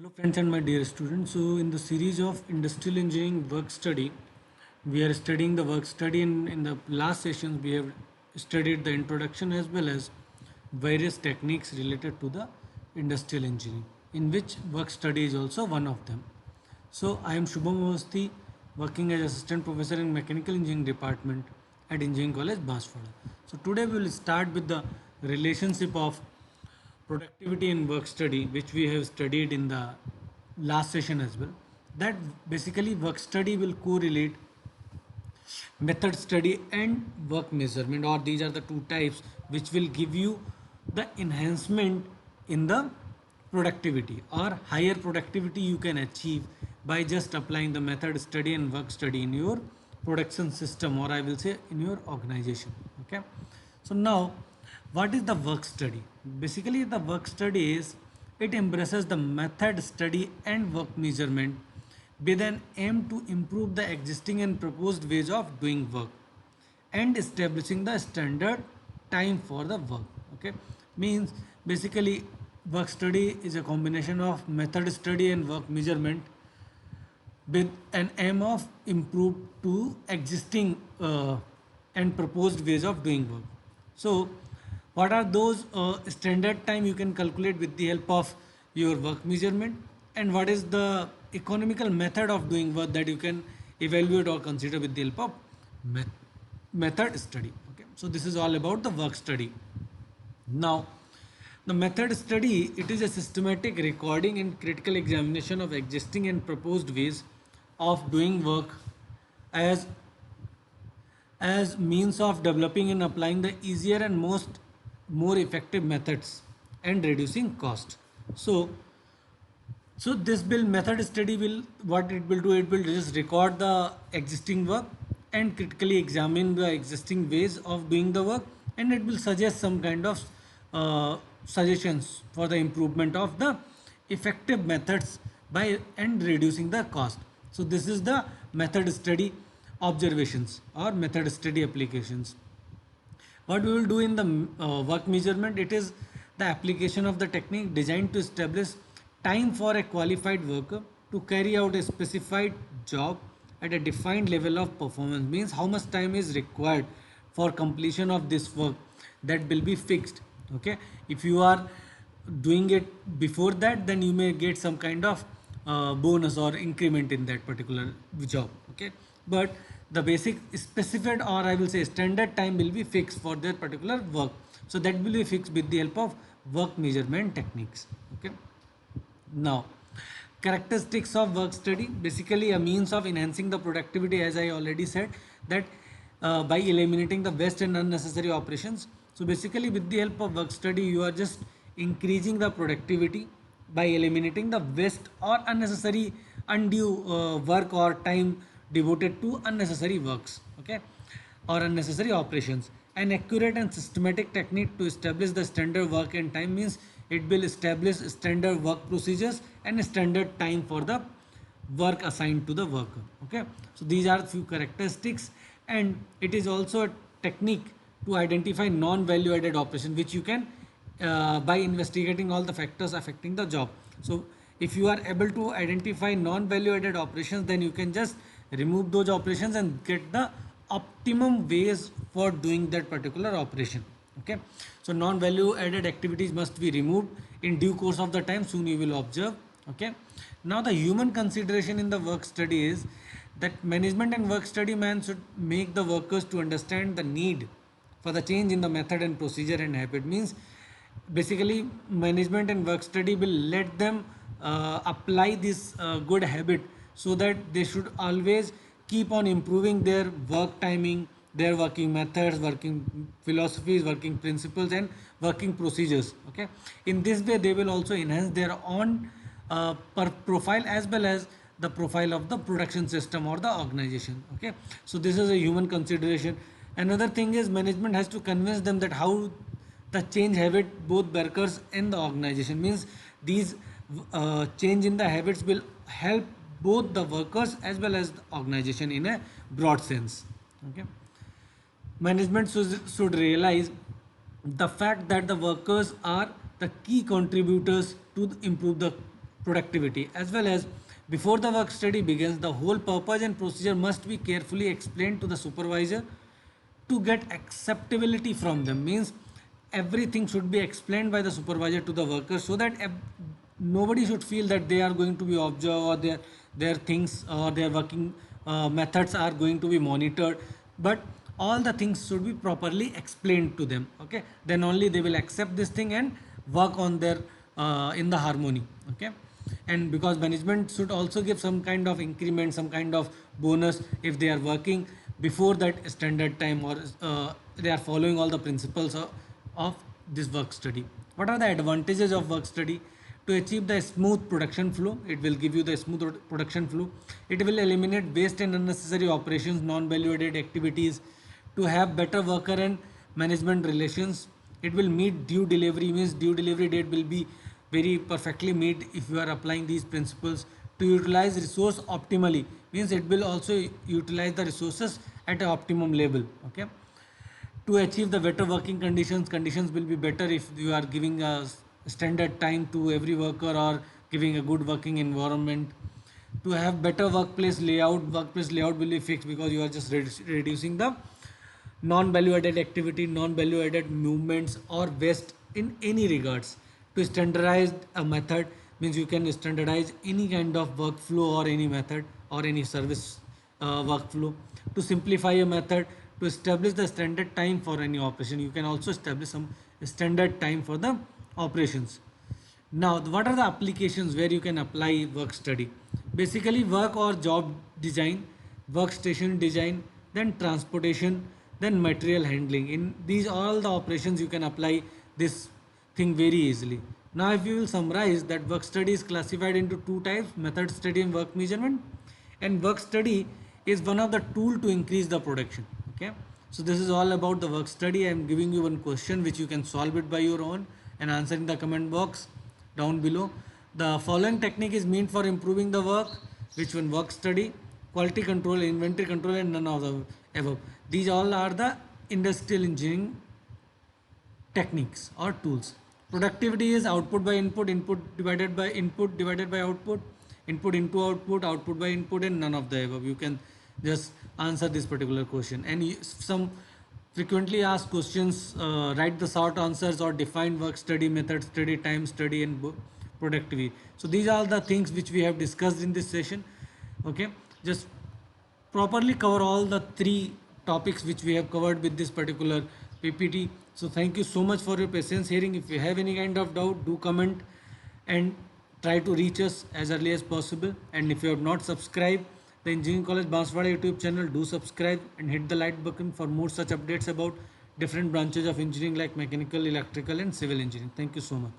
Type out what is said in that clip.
Hello friends and my dear students. So in the series of industrial engineering work study, we are studying the work study and in the last sessions we have studied the introduction as well as various techniques related to the industrial engineering, in which work study is also one of them. So I am Shubham Awasthi, working as assistant professor in mechanical engineering department at Engineering College Banswara. So today we will start with the relationship of productivity and work study, which we have studied in the last session as well. That basically work study will correlate method study and work measurement, or these are the two types which will give you the enhancement in the productivity, or higher productivity you can achieve by just applying the method study and work study in your production system, or I will say in your organization. Okay, so now what is the work study? Basically the work study is, it embraces the method study and work measurement with an aim to improve the existing and proposed ways of doing work and establishing the standard time for the work. Okay, means basically work study is a combination of method study and work measurement with an aim of improve to existing and proposed ways of doing work. So what are those standard time you can calculate with the help of your work measurement, and what is the economical method of doing work that you can evaluate or consider with the help of method study. Okay, so this is all about the work study. Now the method study, it is a systematic recording and critical examination of existing and proposed ways of doing work as means of developing and applying the easier and more effective methods and reducing cost. So this bill method study will, what it will do, it will just record the existing work and critically examine the existing ways of doing the work, and it will suggest some kind of suggestions for the improvement of the effective methods by and reducing the cost. So this is the method study observations or method study applications. What we will do in the work measurement, it is the application of the technique designed to establish time for a qualified worker to carry out a specified job at a defined level of performance. Means how much time is required for completion of this work, that will be fixed. Okay, if you are doing it before that, then you may get some kind of bonus or increment in that particular job. Okay, but the basic specified, or I will say standard time, will be fixed for that particular work. So that will be fixed with the help of work measurement techniques. Okay, now characteristics of work study, basically a means of enhancing the productivity, as I already said, that by eliminating the waste and unnecessary operations. So basically with the help of work study, you are just increasing the productivity by eliminating the waste or unnecessary undue work or time devoted to unnecessary works. Okay, or unnecessary operations. An accurate and systematic technique to establish the standard work and time, means it will establish standard work procedures and standard time for the work assigned to the worker. Okay, so these are few characteristics, and it is also a technique to identify non-value added operation, which you can by investigating all the factors affecting the job. So if you are able to identify non-value added operations, then you can just remove those operations and get the optimum ways for doing that particular operation. Okay, so non-value added activities must be removed in due course of the time, soon you will observe. Okay, now the human consideration in the work study is that management and work study man should make the workers to understand the need for the change in the method and procedure and habit. Means basically management and work study will let them apply this good habit, so that they should always keep on improving their work timing, their working methods, working philosophies, working principles, and working procedures. Okay, in this way they will also enhance their own profile as well as the profile of the production system or the organization. Okay, so this is a human consideration. Another thing is management has to convince them that how the change habit both workers and the organization. Means these change in the habits will help both the workers as well as the organization in a broad sense. Okay, management should realize the fact that the workers are the key contributors to improve the productivity. As well as before the work study begins, the whole purpose and procedure must be carefully explained to the supervisor to get acceptability from them. Means everything should be explained by the supervisor to the workers, so that nobody should feel that they are going to be observed, or their things or their working methods are going to be monitored. But all the things should be properly explained to them. Okay, then only they will accept this thing and work on their in the harmony. Okay, and because management should also give some kind of increment, some kind of bonus if they are working before that standard time, or they are following all the principles of this work study. What are the advantages of work study? To achieve the smooth production flow, it will give you the smooth production flow. It will eliminate waste and unnecessary operations, non-value added activities. To have better worker and management relations, it will meet due delivery. Means due delivery date will be very perfectly meet if you are applying these principles. To utilize resource optimally, means it will also utilize the resources at an optimum level. Okay, to achieve the better working conditions will be better if you are giving a standard time to every worker, or giving a good working environment. To have better workplace layout will be fixed, because you are just reducing the non-value added activity, non-value added movements or waste in any regards. To standardize a method, means you can standardize any kind of workflow or any method or any service workflow. To simplify a method, to establish the standard time for any operation, you can also establish some standard time for the operations. Now, what are the applications where you can apply work study? Basically, work or job design, workstation design, then transportation, then material handling. In these all the operations, you can apply this thing very easily. Now, if you will summarize that work study is classified into two types: method study and work measurement. And work study is one of the tool to increase the production. Okay, so this is all about the work study. I am giving you one question which you can solve it by your own and answer in the comment box down below. The following technique is meant for improving the work. Which one? Work study, quality control, inventory control, and none of the above. These all are the industrial engineering techniques or tools. Productivity is output by input, input divided by output, input into output, output by input, and none of the above. You can just answer this particular question. And some frequently asked questions, write the short answers or define work study, method study, time study, and productivity. So these are the things which we have discussed in this session. Okay, just properly cover all the three topics which we have covered with this particular PPT. So thank you so much for your patience hearing. If you have any kind of doubt, do comment and try to reach us as early as possible. And if you have not subscribed the Engineering College Banswara YouTube channel, do subscribe and hit the like button for more such updates about different branches of engineering like mechanical, electrical and civil engineering. Thank you so much.